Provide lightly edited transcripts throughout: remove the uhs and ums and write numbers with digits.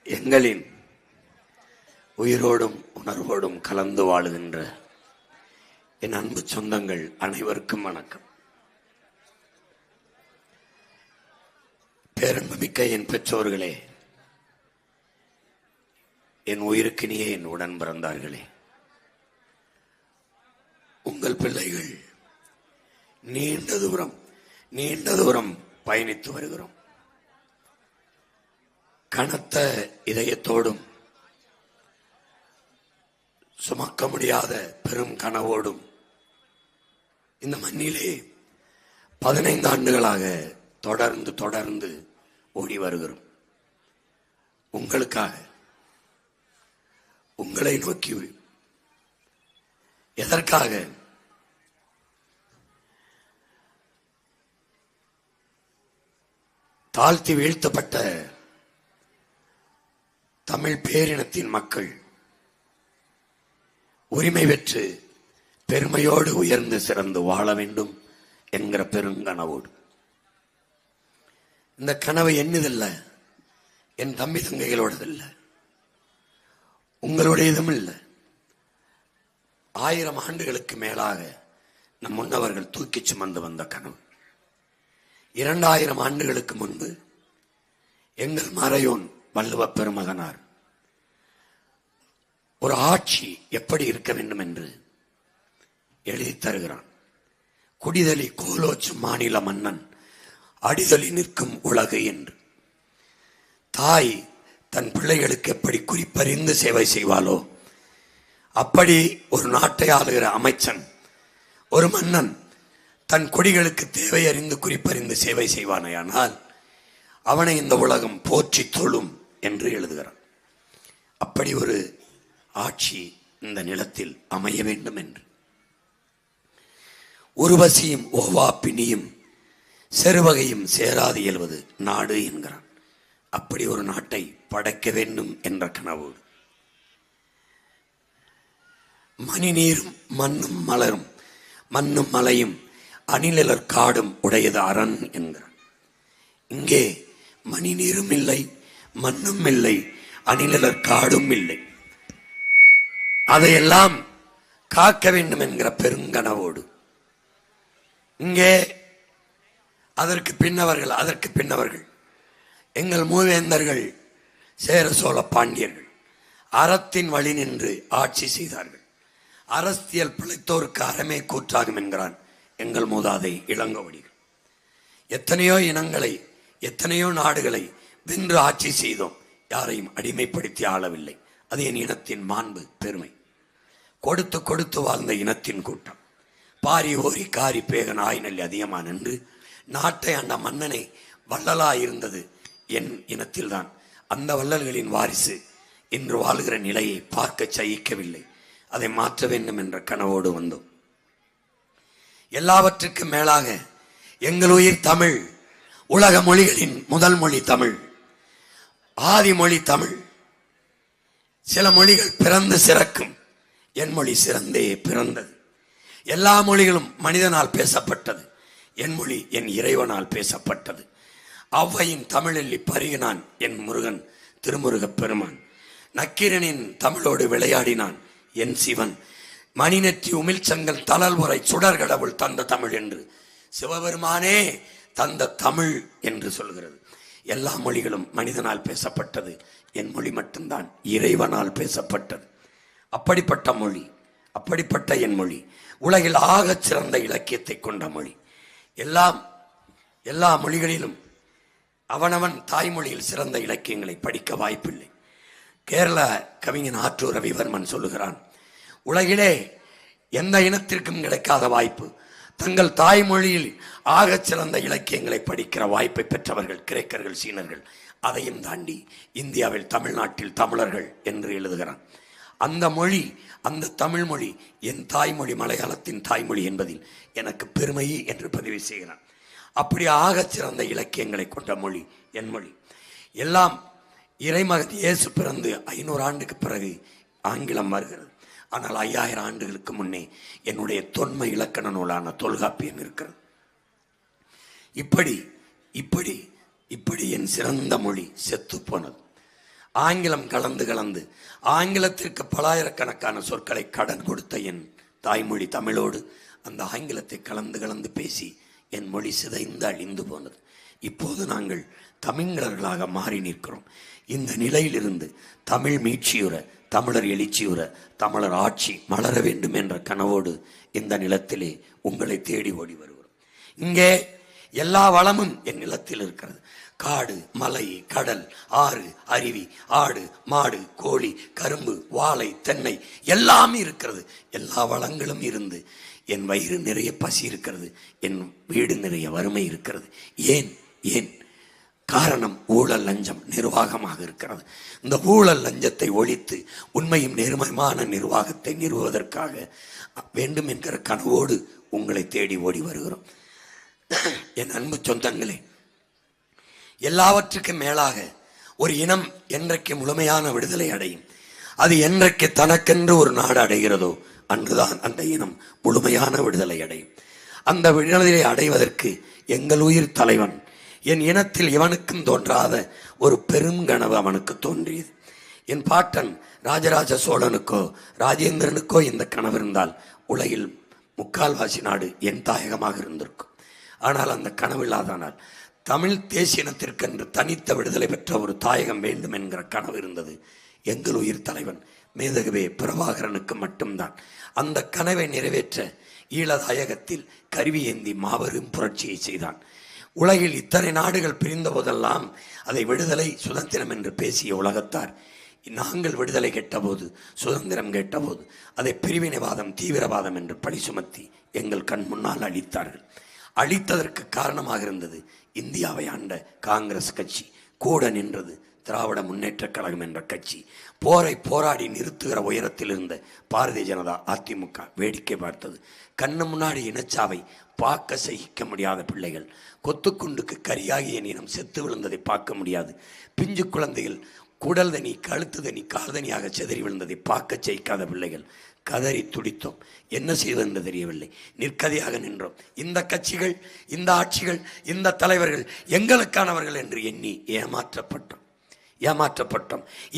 எங்களின் உயிரோடும் உணர்வோடும் கலந்து வாழுகின்ற என் அன்பு சொந்தங்கள் அனைவருக்கும் வணக்கம். பேரன்புமிக்க என் பெற்றோர்களே, என் உயிருக்கினியே என் உடன் பிறந்தார்களே, உங்கள் பிள்ளைகள் நீண்ட தூரம் பயணித்து வருகிறோம். கனத்த இதயத்தோடும் சுமக்க முடியாத பெரும் கனவோடும் இந்த மண்ணிலே 15 ஆண்டுகளாக தொடர்ந்து ஓடி வருகிறோம். உங்களுக்காக, உங்களை நோக்கி. எதற்காக? தாழ்த்தி வீழ்த்தப்பட்ட தமிழ் பேரினத்தின் மக்கள் உரிமை பெற்று பெருமையோடு உயர்ந்து சிறந்து வாழ வேண்டும் என்கிற பெருங்கனவோடு. இந்த கனவு என்னதில்லை, என் தம்பி தங்கைகளோடதில்லை, உங்களுடையதும் இல்லை. 1000 ஆண்டுகளுக்கு மேலாக நம் முன்னவர்கள் தூக்கி சுமந்து வந்த கனவு. 2000 ஆண்டுகளுக்கு முன்பு எங்கள் மறையோன் வள்ளுவ பெருமகனார் ஒரு ஆட்சி எப்படி இருக்க வேண்டும் என்று எழுதி தருகிறான். குடிதலி கோலோச்சு மாநில மன்னன் அடிதலி நிற்கும் உலகு என்று. தாய் தன் பிள்ளைகளுக்கு எப்படி குறிப்பறிந்து சேவை செய்வாளோ அப்படி ஒரு நாட்டை ஆளுகிற அமைச்சன், ஒரு மன்னன் தன் குடிகளுக்கு தேவை அறிந்து குறிப்பறிந்து சேவை செய்வானையானால் அவனை இந்த உலகம் போற்றி தொழும் என்று எழுதுகிறான். அப்படி ஒரு ஆட்சி இந்த நிலத்தில் அமைய வேண்டும் என்று. உருவசியும் ஓவா பிணியும் செருவகையும் சேராது இயல்வது நாடு என்கிறான். அப்படி ஒரு நாட்டை படைக்க வேண்டும் என்ற கனவோடு மணி நீரும் மண்ணும் மலரும் மண்ணும் மலையும் அணிலர் காடும் உடையது அரண் என்கிறான். இங்கே மணி நீரும் இல்லை, மண்ணும் இல்லை, அணிலர் காடும் இல்லை. அதையெல்லாம் காக்க வேண்டும் என்கிற பெருங்கனவோடு இங்கே அதற்கு பின்னவர்கள் எங்கள் மூவேந்தர்கள் சேர சோழ பாண்டியர்கள் அறத்தின் வழி நின்று ஆட்சி செய்தார்கள். அரசியல் பிழைத்தோருக்கு அறமே கூற்றாகும் என்கிறான் எங்கள் மூதாதை இளங்கோவடிகள். எத்தனையோ இனங்களை, எத்தனையோ நாடுகளை வென்று ஆட்சி செய்தோம், யாரையும் அடிமைப்படுத்தி ஆளவில்லை. அது என் இனத்தின் மாண்பு, பெருமை. கொடுத்து வாழ்ந்த இனத்தின் கூட்டம். பாரி ஓரி காரி பேகன் ஆய்நெல்லி அதிகமான என்று நாட்டை ஆண்ட மன்னனை வள்ளலாயிருந்தது என் இனத்தில்தான். அந்த வள்ளல்களின் வாரிசு இன்று வாழ்கிற நிலையை பார்க்க சகிக்கவில்லை. அதை மாற்ற வேண்டும் என்ற கனவோடு வந்தோம். எல்லாவற்றுக்கும் மேலாக எங்கள் உயிர் தமிழ். உலக மொழிகளின் முதல் மொழி தமிழ், ஆதி மொழி தமிழ். சில மொழிகள் பிறந்து சிறக்கும், என் மொழி சிறந்தே பிறந்தது. எல்லா மொழிகளும் மனிதனால் பேசப்பட்டது, என் மொழி என் இறைவனால் பேசப்பட்டது. ஔவையின் தமிழில் பருகினான் என் முருகன் திருமுருகப் பெருமான். நக்கீரனின் தமிழோடு விளையாடினான் என் சிவன். மணிநெற்றி உமிழ்ச்சங்கல் தளல் உரை சுடர் கடவுள் தந்த தமிழ் என்று சிவபெருமானே தந்த தமிழ் என்று சொல்கிறது. எல்லா மொழிகளும் மனிதனால் பேசப்பட்டது, என் மொழி மட்டும்தான் இறைவனால் பேசப்பட்டது. அப்படிப்பட்ட மொழி, அப்படிப்பட்ட என் மொழி உலகில் ஆகச் சிறந்த இலக்கியத்தை கொண்ட மொழி. எல்லா மொழிகளிலும் அவனவன் தாய்மொழியில் சிறந்த இலக்கியங்களை படிக்க வாய்ப்பில்லை. கேரள கவிஞன் ஆற்றூர் ரவிவர்மன் சொல்லுகிறான், உலகிலே எந்த இனத்திற்கும் கிடைக்காத வாய்ப்பு, தங்கள் தாய்மொழியில் ஆகச் சிறந்த இலக்கியங்களை படிக்கிற வாய்ப்பை பெற்றவர்கள் கிரேக்கர்கள், சீனர்கள். அதையும் தாண்டி இந்தியாவில் தமிழ்நாட்டில் தமிழர்கள் என்று எழுதுகிறான். அந்த மொழி, அந்த தமிழ் மொழி என் தாய்மொழி, மலையாளத்தின் தாய்மொழி என்பதில் எனக்கு பெருமை என்று பதிவு செய்கிறான். அப்படி ஆகச் சிறந்த இலக்கியங்களை கொண்ட மொழி என் மொழி. எல்லாம் இறைமகன் இயேசு பிறந்து 500 ஆண்டுக்கு பிறகு ஆங்கிலம் வருகிறது. ஆனால் 5000 ஆண்டுகளுக்கு முன்னே என்னுடைய தொன்மை இலக்கண நூலான தொல்காப்பியம் இருக்கிறது. இப்படி இப்படி இப்படி என் சிறந்த மொழி செத்து போனது. ஆங்கிலம் கலந்து கலந்து ஆங்கிலத்திற்கு பலாயிரக்கணக்கான சொற்களை கடன் கொடுத்த என் தாய்மொழி தமிழோடு அந்த ஆங்கிலத்தை கலந்து கலந்து பேசி என் மொழி சிதைந்து அழிந்து போனது. இப்போது நாங்கள் தமிழர்களாக மாறி நிற்கிறோம். இந்த நிலையிலிருந்து தமிழ் மீட்சியுற, தமிழர் எழுச்சியுற, தமிழர் ஆட்சி மலர வேண்டும் என்ற கனவோடு இந்த நிலத்திலே உங்களை தேடி ஓடி வருகிறோம். இங்கே எல்லா வளமும் என் நிலத்தில் இருக்கிறது. காடு, மலை, கடல், ஆறு, அருவி, ஆடு, மாடு, கோழி, கரும்பு, வாழை, தென்னை எல்லாமே இருக்கிறது. எல்லா வளங்களும் இருந்து என் வயிறு நிறைய பசி இருக்கிறது, என் வீடு நிறைய வறுமை இருக்கிறது. ஏன் ஏன் காரணம் ஊழல் லஞ்சம் நிர்வாகமாக இருக்கிறது. இந்த ஊழல் லஞ்சத்தை ஒழித்து உண்மையும் நேர்மையான நிர்வாகத்தை நிறுவுவதற்காக வேண்டும் என்கிற கனவோடு உங்களை தேடி ஓடி வருகிறோம். என் அன்பு சொந்தங்களே, எல்லாவற்றுக்கும் மேலாக ஒரு இனம் என்றைக்கு முழுமையான விடுதலை அடையும், அது என்றைக்கு தனக்கென்று ஒரு நாடு அடைகிறதோ அன்றுதான் அந்த இனம் முழுமையான விடுதலை அடையும். அந்த விடுதலை அடைவதற்கு எங்கள் உயிர் தலைவன், என் இனத்தில் இவனுக்கும் தோன்றாத ஒரு பெருங்கனவு அவனுக்கு தோன்றியது. என் பாட்டன் ராஜராஜ சோழனுக்கோ ராஜேந்திரனுக்கோ இந்த கனவு இருந்தால் உலகில் முக்கால்வாசி நாடு என் தாயகமாக இருந்திருக்கும். ஆனால் அந்த கனவு இல்லாதானால் தமிழ் தேசியனத்திற்கென்று தனித்த விடுதலை பெற்ற ஒரு தாயகம் வேண்டும் என்கிற கனவு இருந்தது எங்கள் உயிர் தலைவன் மேதகுவே பிரபாகரனுக்கு மட்டும்தான். அந்த கனவை நிறைவேற்ற ஈழதாயகத்தில் கருவி ஏந்தி மாபெரும் புரட்சியை செய்தான். உலகில் இத்தனை நாடுகள் பிரிந்த போதெல்லாம் அதை விடுதலை சுதந்திரம் என்று பேசிய உலகத்தார் நாங்கள் விடுதலை கேட்டபோது, சுதந்திரம் கேட்டபோது அதை பிரிவினைவாதம், தீவிரவாதம் என்று பழி சுமத்தி எங்கள் கண் முன்னால் அழித்தார்கள். அழித்ததற்கு காரணமாக இருந்தது இந்தியாவை ஆண்ட காங்கிரஸ் கட்சி. கூட நின்றது திராவிட முன்னேற்ற கழகம் என்ற கட்சி. போரை போராடி நிறுத்துகிற உயரத்தில் இருந்த பாரதிய ஜனதா அதிமுக வேடிக்கை பார்த்தது. கண்ணு முன்னாடி இனச்சாவை பார்க்க சகிக்க முடியாத பிள்ளைகள், கொத்துக்குண்டுக்கு கரியாகி என் இனம் செத்து விழுந்ததை பார்க்க முடியாது. பிஞ்சு குழந்தைகள் குடல் தனி, கழுத்து தனி, கார்தனியாக செதறி விழுந்ததை பார்க்க சகிக்காத பிள்ளைகள். கதறி துடித்தோம். என்ன செய்வது என்று தெரியவில்லை. நிற்கதியாக நின்றோம். இந்த கட்சிகள், இந்த ஆட்சிகள், இந்த தலைவர்கள் எங்களுக்கானவர்கள் என்று எண்ணி ஏமாற்றப்பட்டோம்.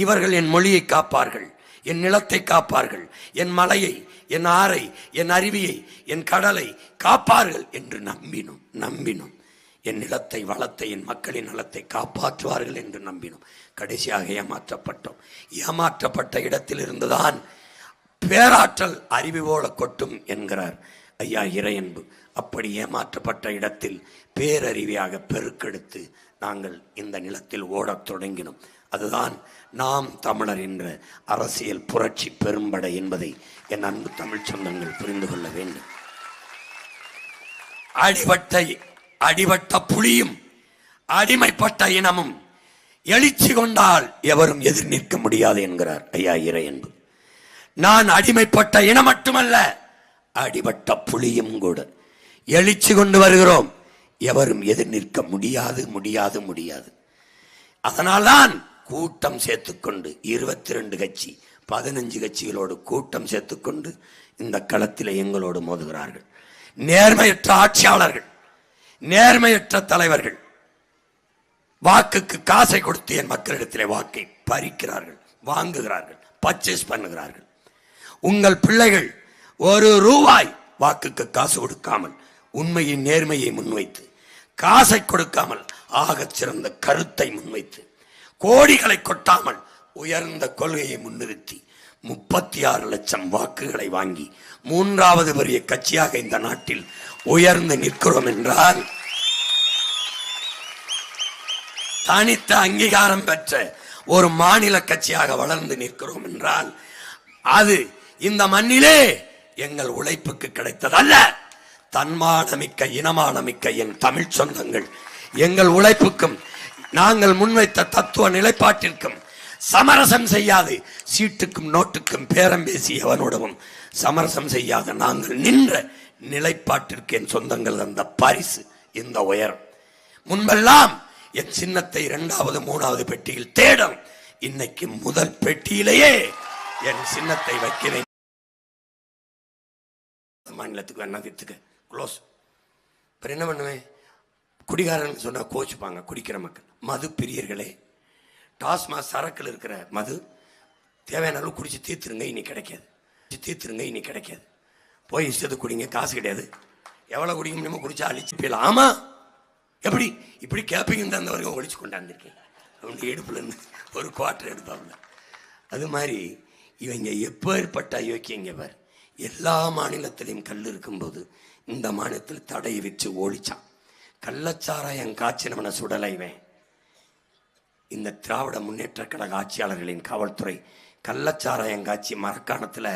இவர்கள் என் மொழியை காப்பார்கள், என் நிலத்தை காப்பார்கள், என் மலையை, என் ஆறை, என் அருவியை, என் கடலை காப்பார்கள் என்று நம்பினோம். என் நிலத்தை, வளத்தை, என் மக்களின் நலத்தை காப்பாற்றுவார்கள் என்று நம்பினோம். கடைசியாக ஏமாற்றப்பட்டோம். ஏமாற்றப்பட்ட இடத்தில் இருந்துதான் பேராற்றல் அருவி போல கொட்டும் என்கிறார் ஐயா இறையன்பு. அப்படி ஏமாற்றப்பட்ட இடத்தில் பேரறிவியாக பெருக்கெடுத்து நாங்கள் இந்த நிலத்தில் ஓடத் தொடங்கினோம். அதுதான் நாம் தமிழர் என்ற அரசியல் புரட்சி பெரும்படை என்பதை என் அன்பு தமிழ் சொந்தங்கள் புரிந்து கொள்ள வேண்டும். அடிபட்ட புலியும் அடிமைப்பட்ட இனமும் எழுச்சி கொண்டால் எவரும் எதிர் நிற்க முடியாது என்கிறார் ஐயா இறையன்பு. நான் அடிமைப்பட்ட இனம் மட்டுமல்ல, அடிபட்ட புலியும் கூட எழுச்சி கொண்டு வருகிறோம். எவரும் எதிர் நிற்க முடியாது. அதனால்தான் கூட்டம் சேர்த்துக்கொண்டு 22 கட்சி 15 கட்சிகளோடு கூட்டம் சேர்த்துக்கொண்டு இந்த களத்தில் எங்களோடு மோதுகிறார்கள். நேர்மையற்ற ஆட்சியாளர்கள், நேர்மையற்ற தலைவர்கள் வாக்குக்கு காசை கொடுத்து என் மக்களிடத்திலே வாக்கை பறிக்கிறார்கள், வாங்குகிறார்கள், பர்ச்சேஸ் பண்ணுகிறார்கள். உங்கள் பிள்ளைகள் ஒரு ரூபாய் வாக்குக்கு காசு கொடுக்காமல் உண்மையின் நேர்மையை முன்வைத்து, காசை கொடுக்காமல் ஆகச் சிறந்த கருத்தை முன்வைத்து, கோடிகளை கொட்டாமல் உயர்ந்த கொள்கையை முன்னிறுத்தி 36 லட்சம் வாக்குகளை வாங்கி 3வது பெரிய கட்சியாக இந்த நாட்டில் உயர்ந்து நிற்கிறோம் என்றால், தனித்த அங்கீகாரம் பெற்ற ஒரு மாநில கட்சியாக வளர்ந்து நிற்கிறோம் என்றால், அது இந்த மண்ணிலே எங்கள் உழைப்புக்கு கிடைத்ததல்ல. தன்மானமிக்க இனமானமிக்க என் தமிழ் சொந்தங்கள் எங்கள் உழைப்புக்கும் நாங்கள் முன்வைத்த தத்துவ நிலைப்பாட்டிற்கும் சமரசம் செய்யாது, சீட்டுக்கும் நோட்டுக்கும் பேரம் பேசி எவனோடவும் சமரசம் செய்யாத நாங்கள் நின்ற நிலைப்பாட்டிற்கு என் சொந்தங்கள் அந்த பரிசு, இந்த உயரம். முன்பெல்லாம் என் சின்னத்தை 2வது 3வது பெட்டியில் தேடும், இன்னைக்கு முதல் பெட்டியிலேயே என் சின்னத்தை வைக்கிறேன். மாநிலத்துக்கு வேணாத்துக்கு க்ளோஸ். அப்புறம் என்ன பண்ணுவேன்? குடிகாரன் சொன்னா கோச்சுப்பாங்க குடிக்கிற மக்கள். மது பிரியர்களே, டாஸ்மாக் சரக்கில் இருக்கிற மது தேவையான அளவு குடிச்சு தீர்த்துருங்க, இனி கிடைக்காது. போய் இஷ்டத்துக்கு குடிங்க, காசு கிடையாது. எவ்வளோ குடிக்க முடியுமோ குடிச்சா அழிச்சு போயிடலாம். ஆமாம், எப்படி இப்படி கேப்பீங்கன்னு அந்த வரைக்கும் ஒழிச்சு கொண்டாந்துருக்கேன். அவனுக்கு எடுப்புலன்னு ஒரு குவார்டர் எடுப்பாப்புல. அது மாதிரி இவங்க எப்பேற்பட்ட அயோக்கியங்க பார். எல்லா மாநிலத்திலையும் கல் இருக்கும்போது இந்த மாநிலத்தில் தடையை வச்சு ஓடிச்சான். கள்ளச்சாராயம் காய்ச்சினவனை சுடலைவேன். இந்த திராவிட முன்னேற்ற கழக ஆட்சியாளர்களின் காவல்துறை கள்ளச்சாராயம் காய்ச்சி மரக்காணத்தில்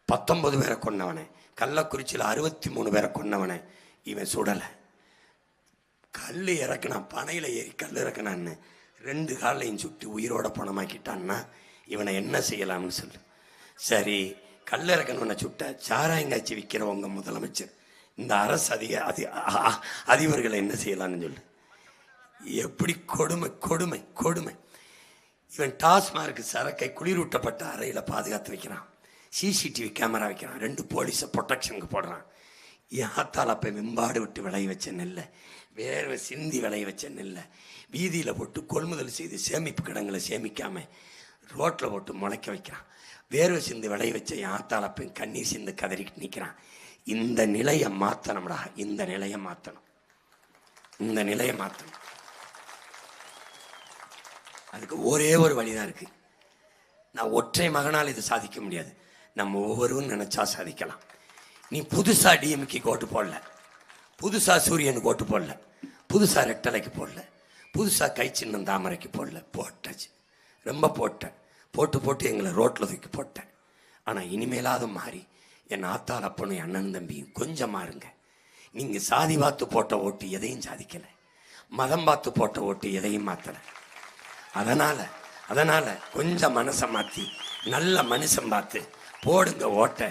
19 பேரை கொன்னவனை, கள்ளக்குறிச்சியில் 63 பேரை கொன்னவனை இவன் சுடலை. கல் இறக்குனான், பனையில் ஏறி கல் இறக்குனான்னு 2 காலையும் சுட்டி உயிரோட பணமாக்கிட்டான்னா இவனை என்ன செய்யலாம்னு சொல்லு. சரி, கல் இறக்கணுவனை சுட்ட சாராயங்காய்ச்சி விற்கிறவங்க முதலமைச்சர், இந்த அரசு அதிபர்களை என்ன செய்யலாம்னு சொல்லு. எப்படி கொடுமை கொடுமை கொடுமை. இவன் டாஸ்மார்க் சரக்கை குளிரூட்டப்பட்ட அறையில் பாதுகாத்து வைக்கிறான். சிசிடிவி கேமரா வைக்கிறான். 2 போலீஸை ப்ரொடெக்ஷனுக்கு போடுறான். என் ஆத்தால் அப்போ வெம்பாடு விட்டு விளைய வச்ச நெல்லை, வேர்வை சிந்தி விளைய வச்ச நெல்லை வீதியில் போட்டு கொள்முதல் செய்து சேமிப்பு கிடங்களை சேமிக்காமல் ரோட்டில் போட்டு முளைக்க வைக்கிறான். வேர்வை சிந்து விளைய வச்ச என் ஆத்தால் அப்போ கண்ணீர் சிந்து கதறிக்கிட்டு நிற்கிறான். இந்த நிலையை மாற்றணும்டா, இந்த நிலையை மாற்றணும். அதுக்கு ஒரே ஒரு வழிதான் இருக்கு. நான் ஒற்றை மகனால் இது சாதிக்க முடியாது. நம்ம ஒவ்வொருவரும் நினைச்சா சாதிக்கலாம். நீ புதுசா டிஎம்கே ஓட்டு போடல, புதுசா சூரியனுக்கு ஓட்டு போடல, புதுசா ரெட்டலைக்கு போடல, புதுசா கை சின்னம் தாமரைக்கு போடல. போட்டாச்சு, ரொம்ப போட்டேன். போட்டு எங்களை ரோட்டில் தூக்கி போட்டேன். ஆனால் இனிமேலாவது மாறி என் ஆத்தாள் அப்பனும் அண்ணன் தம்பியும் கொஞ்சம் மாறுங்க. நீங்கள் சாதி பார்த்து போட்ட ஓட்டு எதையும் சாதிக்கலை, மதம் பார்த்து போட்ட ஓட்டு எதையும் மாற்றலை. அதனால் கொஞ்சம் மனசை மாற்றி நல்ல மனுஷன் பார்த்து போடுங்க ஓட்டை.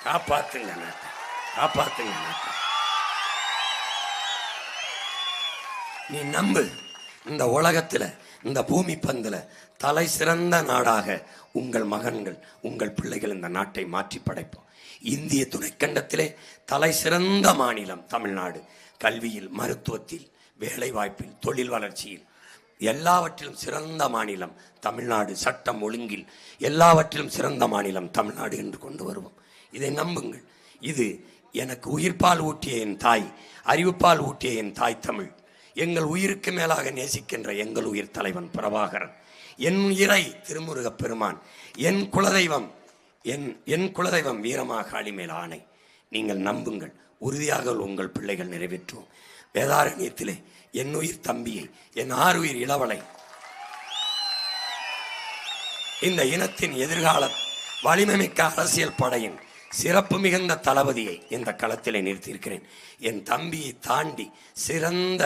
காப்பாத்துங்க நாட்டை. நீ நம்பு, இந்த உலகத்தில் இந்த பூமி பந்தில் தலை சிறந்த நாடாக உங்கள் மகன்கள் உங்கள் பிள்ளைகள் இந்த நாட்டை மாற்றி படைப்போம். இந்திய துணைக்கண்டத்திலே தலை சிறந்த மாநிலம் தமிழ்நாடு. கல்வியில், மருத்துவத்தில், வேலை வாய்ப்பில், தொழில் வளர்ச்சியில் எல்லாவற்றிலும் சிறந்த மாநிலம் தமிழ்நாடு. சட்டம் ஒழுங்கில் எல்லாவற்றிலும் சிறந்த மாநிலம் தமிழ்நாடு என்று கொண்டு வருவோம். இதை நம்புங்கள். இது எனக்கு உயிர்ப்பால் ஊட்டிய என் தாய், அறிவுப்பால் ஊட்டிய என் தாய் தமிழ். எங்கள் உயிருக்கு மேலாக நேசிக்கின்ற எங்கள் உயிர் தலைவன் பிரபாகரன், என் இறை திருமுருகப் பெருமான், என் குலதெய்வம் வீரமாக அடிமேல் ஆணை. நீங்கள் நம்புங்கள், உறுதியாக உங்கள் பிள்ளைகள் நிறைவேற்றுவோம். வேதாரண்யத்திலே என் உயிர் தம்பியை, என் 6 உயிர் இளவலை, இந்த இனத்தின் எதிர்கால வலிமைமிக்க அரசியல் படையின் சிறப்பு மிகுந்த தளபதியை இந்த களத்திலே நிறுத்தியிருக்கிறேன். என் தம்பியை தாண்டி சிறந்த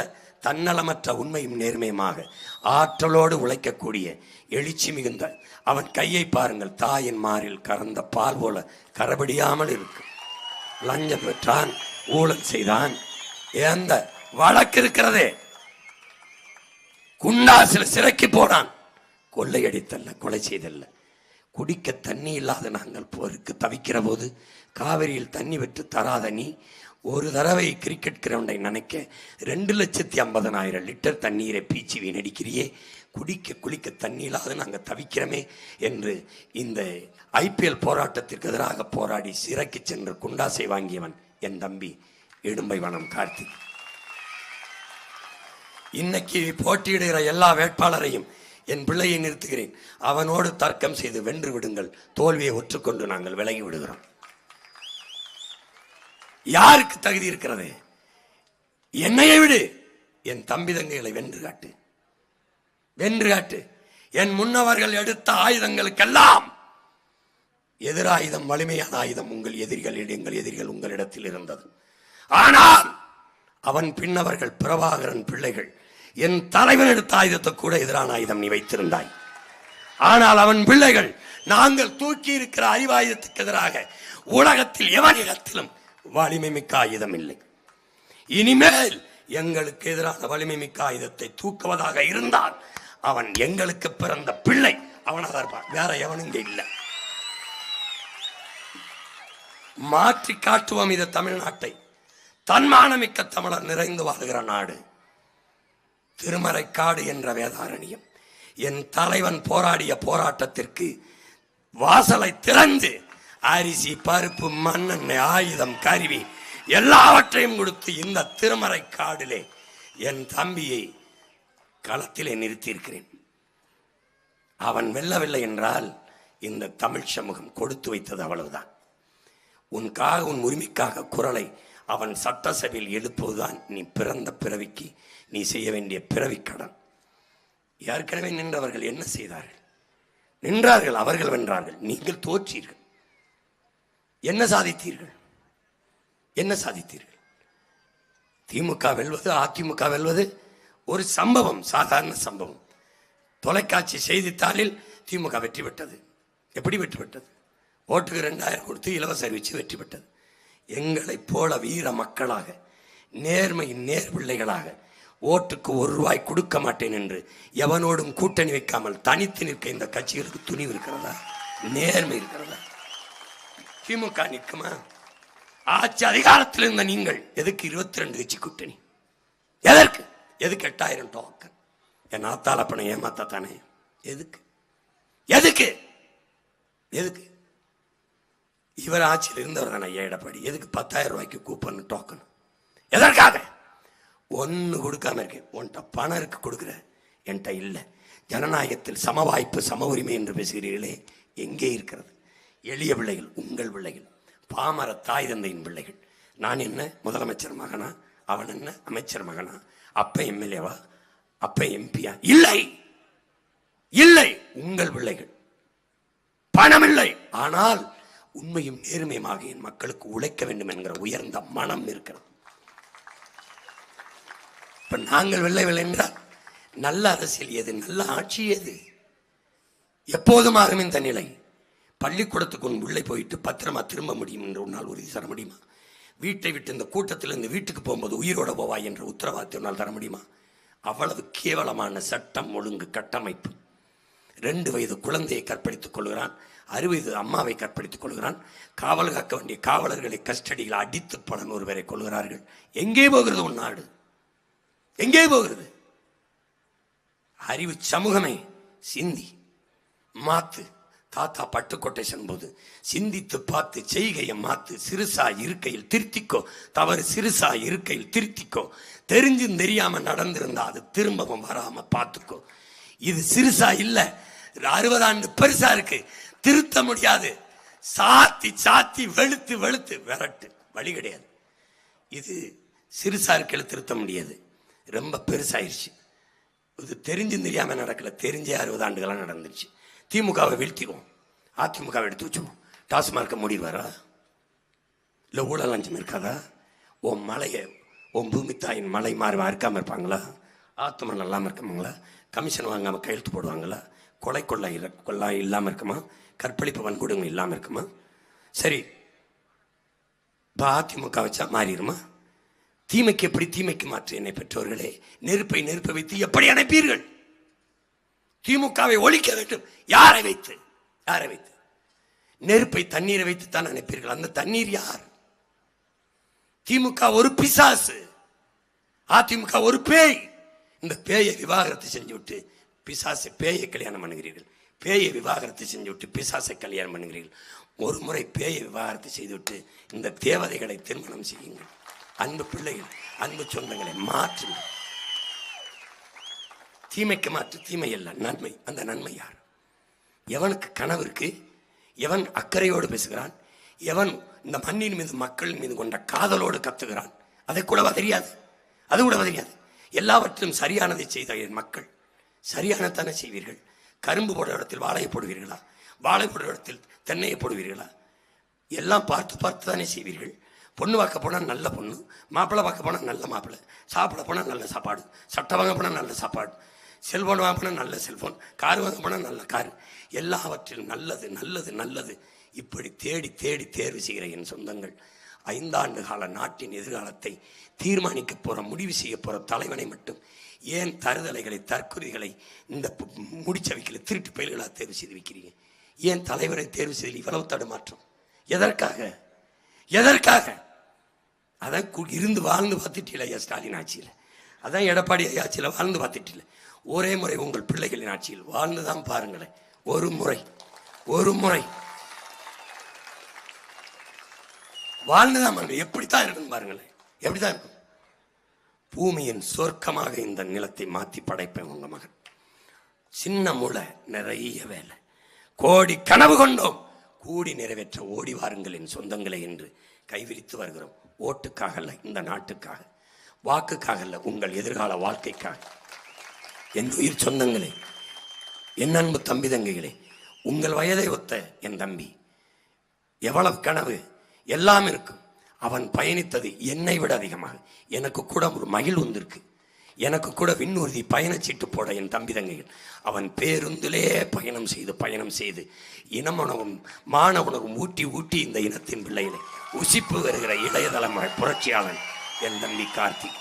தன்னலமற்ற உண்மையும் நேர்மையுமாக ஆற்றலோடு உழைக்கக்கூடிய எழுச்சி மிகுந்த அவன் கையை பாருங்கள். தாயின் மாறில் கறந்த பால் போல கரபடியாமல் இருக்கு. லஞ்சம் பெற்றான், ஊழல் செய்தான், எந்த வழக்கு இருக்கிறதே, குண்டாசில் சிறைக்கு போனான், கொள்ளையடித்தல்ல, கொலை செய்தல்ல. குடிக்க தண்ணி இல்லாத நாங்கள் போருக்கு தவிக்கிற போது காவிரியில் தண்ணி விட்டு தராத நீ ஒரு தடவை கிரிக்கெட் கிரவுண்டை நினைக்க 2,50,000 லிட்டர் தண்ணீரை பீச்சி வீணடிக்கிறியே, குளிக்க தண்ணி இல்லாத நாங்கள் தவிக்கிறோமே என்று இந்த IPL போராட்டத்திற்கு எதிராக போராடி சிறைக்கு சென்று குண்டாசை வாங்கியவன் என் தம்பி இடும்பை வனம் கார்த்திக். இன்னைக்கு போட்டியிடுகிற எல்லா வேட்பாளரையும் என் பிள்ளையை நிறுத்துகிறேன். அவனோடு தர்க்கம் செய்து வென்று விடுங்கள். தோல்வியை ஒற்றுக்கொண்டு நாங்கள் விலகி விடுகிறோம். யாருக்கு தகுதி இருக்கிறது? என்னையை விடு, என் தம்பி தங்கைகளை வென்று காட்டு. என் முன்னவர்கள் எடுத்த ஆயுதங்களுக்கெல்லாம் எதிராயுதம், வலிமையான ஆயுதம் உங்கள் எதிரிகள் உங்களிடத்தில் இருந்தது. ஆனால் அவன் பின்னவர்கள் பிரபாகரன் பிள்ளைகள் என் தலைவன் எடுத்த ஆயுதத்தை கூட எதிரான ஆயுதம் நீ வைத்திருந்தாய். ஆனால் அவன் பிள்ளைகள் நாங்கள் தூக்கி இருக்கிற அறிவாயுதத்துக்கு எதிராக உலகத்தில் எவனிடத்திலும் வலிமை மிக்க ஆயுதம் இல்லை. இனிமேல் எங்களுக்கு எதிரான வலிமை மிக்க ஆயுதத்தை தூக்குவதாக இருந்தால் அவன் எங்களுக்கு பிறந்த பிள்ளை, அவனாக இருப்பான், வேற எவனும் இங்க இல்லை. மாற்றி காட்டுவோம் இது தமிழ்நாட்டை. தன்மானமிக்க தமிழர் நிறைந்து வாழ்கிற நாடு. திருமறைக்காடு என்ற வேதாரண்யம் என் தலைவன் போராடிய போராட்டத்திற்கு வாசலை திறந்து அரிசி, பருப்பு, மண்ணெண்ணெய், ஆயுதம், கருவி எல்லாவற்றையும் கொடுத்து இந்த திருமறைக்காடிலே என் தம்பியை களத்திலே நிறுத்தியிருக்கிறேன். அவன் வெல்லவில்லை என்றால் இந்த தமிழ் சமூகம் கொடுத்து வைத்தது அவ்வளவுதான். உன் உரிமைக்காக குரலை அவன் சட்டசபையில் எழுப்புவதுதான் நீ பிறந்த பிறவிக்கு நீ செய்ய வேண்டிய பிறவி கடன். ஏற்கனவே நின்றவர்கள் என்ன செய்தார்கள்? நின்றார்கள், அவர்கள் வென்றார்கள், நீங்கள் தோற்றீர்கள். என்ன சாதித்தீர்கள்? என்ன சாதித்தீர்கள்? திமுக வெல்வது, அதிமுக வெல்வது ஒரு சம்பவம், சாதாரண சம்பவம். தொலைக்காட்சி செய்தித்தாளில் திமுக வெற்றி பெற்றது. எப்படி வெற்றி பெற்றது? ஓட்டுக்கு 2000 கொடுத்து இலவச அறிவிச்சு வெற்றி பெற்றது. எங்களை போல வீர மக்களாக, நேர்மையின் நேர் பிள்ளைகளாக, ஓட்டுக்கு ₹1 கொடுக்க மாட்டேன் என்று எவனோடும் கூட்டணி வைக்காமல் தனித்து நிற்க இந்த கட்சிகளுக்கு துணிவு இருக்கிறதா? நேர்மை இருக்கிறதா? திமுக நிற்குமா? ஆட்சி அதிகாரத்தில் இருந்த நீங்கள் எதுக்கு 22 கட்சி கூட்டணி? எதற்கு? எதுக்கு 8000 டோக்கன்? என் ஆத்தாளப்பனை ஏமாத்தானே? எதுக்கு? எதுக்கு? எதுக்கு? இவர் ஆட்சியில் இருந்தவர் தானே எடப்பாடி. எதுக்கு 10,000 கூப்பன் டோக்கன்? எதற்காக? ஒன்னு கொடுக்காம இருக்கேன். உன்கிட்ட பணம் இருக்கு, கொடுக்குற, என்கிட்ட இல்லை. ஜனநாயகத்தில் சம வாய்ப்பு, சம உரிமை என்று பேசுகிறீர்களே, எங்கே இருக்கிறது? எளிய பிள்ளைகள், உங்கள் பிள்ளைகள், பாமர தாய் தந்தையின் பிள்ளைகள். நான் என்ன முதலமைச்சர் மகனா? அவன் என்ன அமைச்சர் மகனா? அப்ப எம்எல்ஏவா? அப்ப எம்பியா? இல்லை, இல்லை. உங்கள் பிள்ளைகள். பணம் இல்லை, ஆனால் உண்மையும் நேர்மையுமாக என் மக்களுக்கு உழைக்க வேண்டும் என்கிற உயர்ந்த மனம் இருக்கிறது. இப்ப நாங்கள் வெல்லவில்லை என்றால் நல்ல அரசியல் எது? நல்ல ஆட்சி எது? எப்போதும் ஆகும் இந்த நிலை. பள்ளிக்கூடத்துக்கு உன் உள்ளே போயிட்டு பத்திரமா திரும்ப முடியும் என்று உன்னால் உறுதி தர முடியுமா? வீட்டை விட்டு இந்த கூட்டத்திலிருந்து வீட்டுக்கு போகும்போது உயிரோட போவாய் என்ற உத்தரவாதத்தை உன்னால் தர முடியுமா? அவ்வளவு கேவலமான சட்டம், ஒழுங்கு, கட்டமைப்பு. 2 வயது குழந்தையை கற்பழித்துக் கொள்கிறான், 6 வயது அம்மாவை கற்பழித்துக் கொள்கிறான். காவல் காக்க வேண்டிய காவலர்களை கஸ்டடியில் அடித்து பல 100 பேரை கொள்கிறார்கள். எங்கே போகிறது உன் நாடு? எங்கே போகிறது? அறிவு சமூகமே, சிந்தி மாத்து. தாத்தா பட்டுக்கோட்டை சென்போது சிந்தித்து பார்த்து செய்கையை மாத்து. சிறுசா இருக்கையில் திருத்திக்கோ, தவறு சிறுசா இருக்கையில் திருத்திக்கோ. தெரிஞ்சும் தெரியாம நடந்திருந்தா அது திரும்பவும் வராம பார்த்துக்கோ. இது சிறுசா இல்ல, 60 ஆண்டு பெருசா இருக்கு, திருத்த முடியாது. சாத்தி சாத்தி வெளுத்து வெளுத்து விரட்டு, வழி கிடையாது. இது சிறுசா இருக்கையில் திருத்த முடியாது, ரொம்ப பெருசாயிருச்சு. இது தெரிஞ்சும் தெரியாம நடக்கல, தெரிஞ்சே 60 ஆண்டுகளா நடந்துருச்சு. திமுகவை வீழ்த்திடுவோம், அதிமுகவை எடுத்து வச்சுவோம். டாஸ்மார்க்க மூடிடுவாரா? இல்லை ஊழல் லஞ்சம் இருக்காதா? உன் மலையை, உன் பூமி தாயின் மலை மாறி இருக்காம இருப்பாங்களா? ஆத்மா நல்லாம இருக்காங்களா? கமிஷன் வாங்காம கையெழுத்து போடுவாங்களா? கொலை கொள்ளை இல்லாம இருக்குமா? கற்பழிப்பு வன்கொடுமை இல்லாம இருக்குமா? சரி, இப்போ அதிமுக வச்சா மாறிடுமா? தீமைக்கு எப்படி தீமைக்கு மாற்று என்னை பெற்றோர்களே? நெருப்பை வைத்து எப்படி அணைப்பீர்கள்? திமுகவை ஒழிக்க வேண்டும். யாரை வைத்து? யாரை வைத்து? நெருப்பை தண்ணீரை வைத்து தான் அனுப்பீர்கள். அந்த தண்ணீர் யார்? திமுக ஒரு பிசாசு, அதிமுக ஒரு பேய். இந்த பேயை விவாகரத்து செஞ்சு விட்டு பிசாசை பேயை கல்யாணம் பண்ணுகிறீர்கள். பேயை விவாகரத்து செஞ்சு விட்டு பிசாசை கல்யாணம் பண்ணுகிறீர்கள். ஒரு முறை பேயை விவாகரத்து செய்துவிட்டு இந்த தேவதைகளை திருமணம் செய்யுங்கள். அன்பு பிள்ளைகள், அன்பு சொந்தங்களை மாற்றுங்கள். தீமைக்கு மாற்று தீமை அல்ல, நன்மை. அந்த நன்மை யார்? எவனுக்கு கனவு இருக்கு, எவன் அக்கறையோடு பேசுகிறான், எவன் இந்த மண்ணின் மீது மக்கள் மீது கொண்ட காதலோடு கத்துகிறான், அதை கூடவா தெரியாது? அது கூடவா தெரியாது? எல்லாவற்றிலும் சரியானதை செய்த என் மக்கள் சரியானதானே செய்வீர்கள். கரும்பு போடுற இடத்தில் வாழையை போடுவீர்களா? வாழை போடுற இடத்தில் தென்னையை போடுவீர்களா? எல்லாம் பார்த்து பார்த்து தானே செய்வீர்கள். பொண்ணு பார்க்க போனால் நல்ல பொண்ணு, மாப்பிள்ளை பார்க்க போனால் நல்ல மாப்பிள்ளை, சாப்பிட போனால் நல்ல சாப்பாடு, சட்டை வாங்க போனால் நல்ல சாப்பாடு, செல்போன் வாங்க போனால் நல்ல செல்போன், கார் வாங்க போனால் நல்ல கார், எல்லாவற்றிலும் நல்லது நல்லது நல்லது. இப்படி தேடி தேடி தேர்வு செய்கிற என் சொந்தங்கள், 5 ஆண்டு கால நாட்டின் எதிர்காலத்தை தீர்மானிக்க போற, முடிவு செய்ய போற தலைவனை மட்டும் ஏன் தருதலைகளை, தற்கொலைகளை, இந்த முடிச்சவைகளை திருட்டு பயில்களாக தேர்வு செய்து வைக்கிறீங்க? ஏன் தலைவரை தேர்வு செய்து இவ்வளவு தடுமாற்றம்? எதற்காக? எதற்காக? அதான் இருந்து வாழ்ந்து பார்த்துட்டு ஸ்டாலின் ஆட்சியில் அதான் எடப்பாடி ஆட்சியில் வாழ்ந்து பார்த்துட்டு இல்லை. ஒரே முறை உங்கள் பிள்ளைகளின் ஆட்சியில் வாழ்ந்துதான் பாருங்களேன். ஒரு முறை வாழ்ந்துதான் பாருங்க. எப்படித்தான் இருக்குன்னு பாருங்களேன். எப்படித்தான் இருக்கும். பூமியின் சொர்க்கமாக இந்த நிலத்தை மாற்றி படைப்பேன் உங்க மகன். சின்ன முளை, நிறைய வேலை, கோடி கனவு கொண்டோம், கூடி நிறைவேற்ற ஓடி வாருங்கள் என் சொந்தங்களே என்று கைவிரித்து வருகிறோம். ஓட்டுக்காக அல்ல, இந்த நாட்டுக்காக, வாக்குக்காக அல்ல, உங்கள் எதிர்கால வாழ்க்கைக்காக. என் உயிர் சொந்தங்களே, என் அன்பு தம்பி தங்கைகளே, உங்கள் வயதை ஒத்த என் தம்பி, எவ்வளவு கனவு எல்லாம் இருக்கும். அவன் பயணித்தது என்னை விட அதிகமாக. எனக்கு கூட ஒரு மகிழ் வந்திருக்கு. எனக்கு கூட விண்ணூர்தி பயணச்சீட்டு போட என் தம்பி தங்கைகள். அவன் பேருந்திலே பயணம் செய்து இனமுணவும் மானவுணவும் ஊட்டி இந்த இனத்தின் பிள்ளைகளை உசிப்பு வருகிற இளைய தலைமுறை புரட்சியாளன் என் தம்பி கார்த்திக்.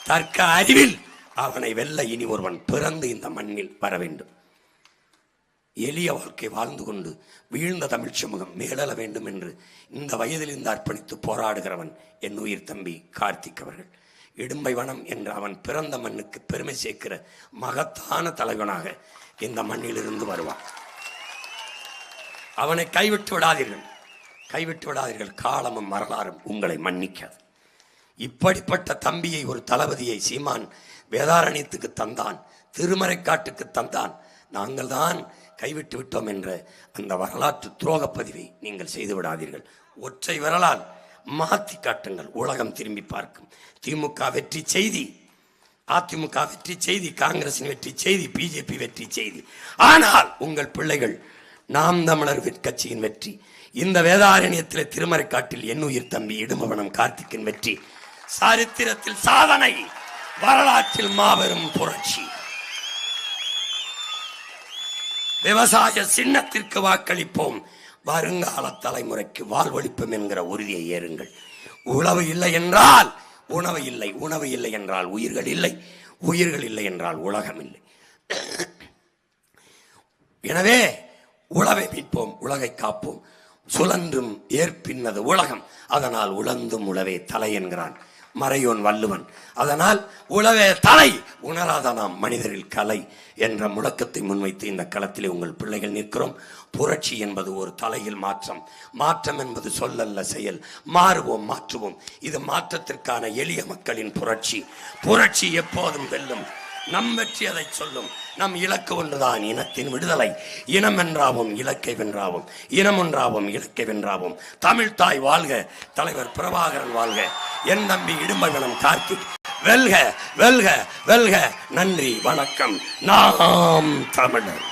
தர்க்க அறிவில் அவனை வெல்ல இனி ஒருவன் பிறந்து இந்த மண்ணில் வர வேண்டும். எளிய வாழ்க்கை வாழ்ந்து கொண்டு வீழ்ந்த தமிழ் சமூகம் மேலெழ வேண்டும் என்று இந்த வயதில் இருந்து அர்ப்பணித்து போராடுகிறவன் என் உயிர் தம்பி கார்த்திக் அவர்கள். இடும்பை வனம் என்ற அவன் பிறந்த மண்ணுக்கு பெருமை சேர்க்கிற மகத்தான தலைவனாக இந்த மண்ணிலிருந்து வருவான். அவனை கைவிட்டு விடாதீர்கள். காலமும் வரலாறும் உங்களை மன்னிக்காது. இப்படிப்பட்ட தம்பியை, ஒரு தளபதியை சீமான் வேதாரண்யத்துக்கு தந்தான், திருமறைக்காட்டுக்கு தந்தான். நாங்கள் தான் கைவிட்டு விட்டோம் என்ற அந்த வரலாற்று துரோக பதிவை நீங்கள் செய்து விடாதீர்கள். ஒற்றை விரலால் மாற்றி காட்டுங்கள். உலகம் திரும்பி பார்க்கும். திமுக வெற்றி செய்தி, அதிமுக வெற்றி செய்தி, காங்கிரசின் வெற்றி செய்தி, பிஜேபி வெற்றி செய்தி. ஆனால் உங்கள் பிள்ளைகள் நாம் தமிழர் கட்சியின் வெற்றி, இந்த வேதாரண்யத்தில் திருமறைக்காட்டில் என் உயிர் தம்பி இடும்பவனம் கார்த்திக்கின் வெற்றி சரித்திரத்தில் சாதனை, வரலாற்றில் மாபெரும் புரட்சி. விவசாய சின்னத்திற்கு வாக்களிப்போம், வருங்கால தலைமுறைக்கு வாழ்வளிப்போம் என்கிற உறுதியை ஏறுங்கள். உழவு இல்லை என்றால் உணவு இல்லை, உணவு இல்லை என்றால் உயிர்கள் இல்லை, உயிர்கள் இல்லை என்றால் உலகம் இல்லை. எனவே உழவை மீட்போம், உலகை காப்போம். சுழன்றும் ஏற்பின்னது உலகம், அதனால் உழந்தும் உழவே தலை என்கிறான் மறையோன் வள்ளுவன். அதனால் உழவே தலை, உணராத நாம் மனிதரில் கலை என்ற முழக்கத்தை முன்வைத்து இந்த களத்திலே உங்கள் பிள்ளைகள் நிற்கிறோம். புரட்சி என்பது ஒரு தலையில் மாற்றம் என்பது சொல்லல்ல செயல். மாறுவோம், மாற்றுவோம். இது மாற்றத்திற்கான எளிய மக்களின் புரட்சி எப்போதும் வெல்லும். நம் வெற்றி அதை சொல்லும். நம் இலக்கு ஒன்றுதான், இனத்தின் விடுதலை. இனம் வென்றாவும் இலக்கை வென்றாவும், இனம் ஒன்றாவும் இலக்கை வென்றாவும். தமிழ் தாய் வாழ்க, தலைவர் பிரபாகரன் வாழ்க, என் தம்பி இடும்பவனம் கார்த்திக் வெல்க வெல்க வெல்க. நன்றி, வணக்கம். நாம் தமிழர்.